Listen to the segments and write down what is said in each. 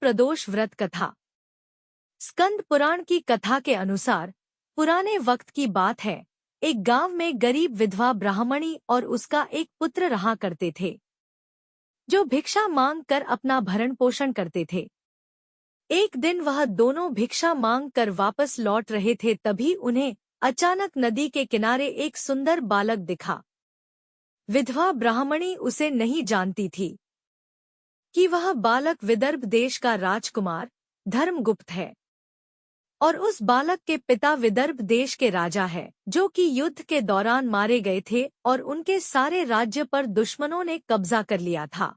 प्रदोष व्रत कथा। स्कंद पुराण की कथा के अनुसार पुराने वक्त की बात है। एक गांव में गरीब विधवा ब्राह्मणी और उसका एक पुत्र रहा करते थे, जो भिक्षा मांग कर अपना भरण पोषण करते थे। एक दिन वह दोनों भिक्षा मांग कर वापस लौट रहे थे, तभी उन्हें अचानक नदी के किनारे एक सुंदर बालक दिखा। विधवा ब्राह्मणी उसे नहीं जानती थी कि वह बालक विदर्भ देश का राजकुमार धर्मगुप्त है और उस बालक के पिता विदर्भ देश के राजा है, जो कि युद्ध के दौरान मारे गए थे और उनके सारे राज्य पर दुश्मनों ने कब्जा कर लिया था।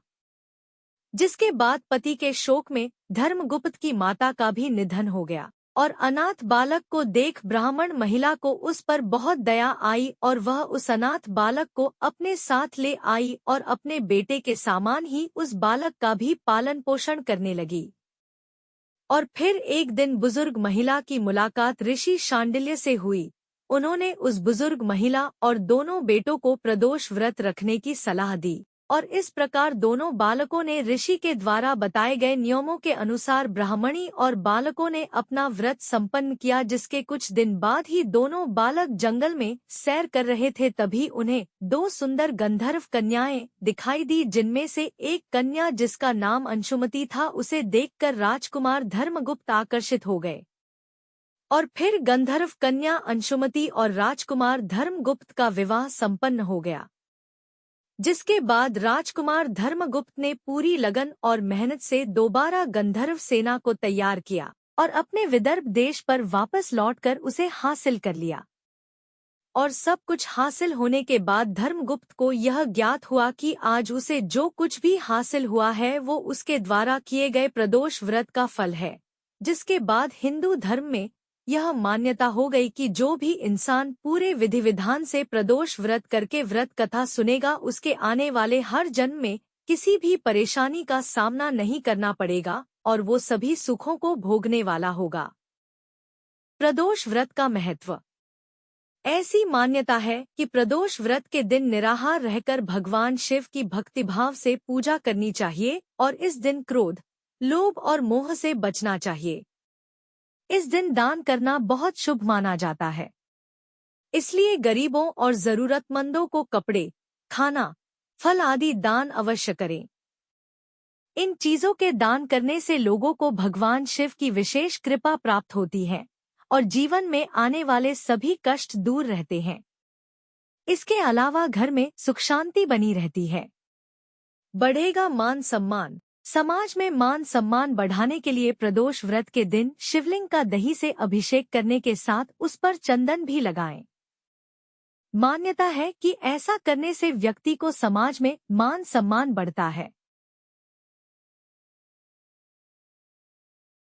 जिसके बाद पति के शोक में धर्मगुप्त की माता का भी निधन हो गया और अनाथ बालक को देख ब्राह्मण महिला को उस पर बहुत दया आई और वह उस अनाथ बालक को अपने साथ ले आई और अपने बेटे के समान ही उस बालक का भी पालन पोषण करने लगी। और फिर एक दिन बुजुर्ग महिला की मुलाकात ऋषि शांडिल्य से हुई। उन्होंने उस बुजुर्ग महिला और दोनों बेटों को प्रदोष व्रत रखने की सलाह दी और इस प्रकार दोनों बालकों ने ऋषि के द्वारा बताए गए नियमों के अनुसार ब्राह्मणी और बालकों ने अपना व्रत संपन्न किया। जिसके कुछ दिन बाद ही दोनों बालक जंगल में सैर कर रहे थे, तभी उन्हें दो सुंदर गंधर्व कन्याएं दिखाई दी, जिनमें से एक कन्या जिसका नाम अंशुमति था, उसे देखकर राजकुमार धर्मगुप्त आकर्षित हो गए। और फिर गंधर्व कन्या अंशुमति और राजकुमार धर्मगुप्त का विवाह संपन्न हो गया। जिसके बाद राजकुमार धर्मगुप्त ने पूरी लगन और मेहनत से दोबारा गंधर्व सेना को तैयार किया और अपने विदर्भ देश पर वापस लौटकर उसे हासिल कर लिया। और सब कुछ हासिल होने के बाद धर्मगुप्त को यह ज्ञात हुआ कि आज उसे जो कुछ भी हासिल हुआ है वो उसके द्वारा किए गए प्रदोष व्रत का फल है। जिसके बाद हिंदू धर्म में यह मान्यता हो गई कि जो भी इंसान पूरे विधि विधान से प्रदोष व्रत करके व्रत कथा सुनेगा, उसके आने वाले हर जन्म में किसी भी परेशानी का सामना नहीं करना पड़ेगा और वो सभी सुखों को भोगने वाला होगा। प्रदोष व्रत का महत्व। ऐसी मान्यता है कि प्रदोष व्रत के दिन निराहार रहकर भगवान शिव की भक्तिभाव से पूजा करनी चाहिए और इस दिन क्रोध, लोभ और मोह से बचना चाहिए। इस दिन दान करना बहुत शुभ माना जाता है, इसलिए गरीबों और जरूरतमंदों को कपड़े, खाना, फल आदि दान अवश्य करें। इन चीजों के दान करने से लोगों को भगवान शिव की विशेष कृपा प्राप्त होती है और जीवन में आने वाले सभी कष्ट दूर रहते हैं। इसके अलावा घर में सुख शांति बनी रहती है। बढ़ेगा मान सम्मान। समाज में मान सम्मान बढ़ाने के लिए प्रदोष व्रत के दिन शिवलिंग का दही से अभिषेक करने के साथ उस पर चंदन भी लगाएं। मान्यता है कि ऐसा करने से व्यक्ति को समाज में मान सम्मान बढ़ता है।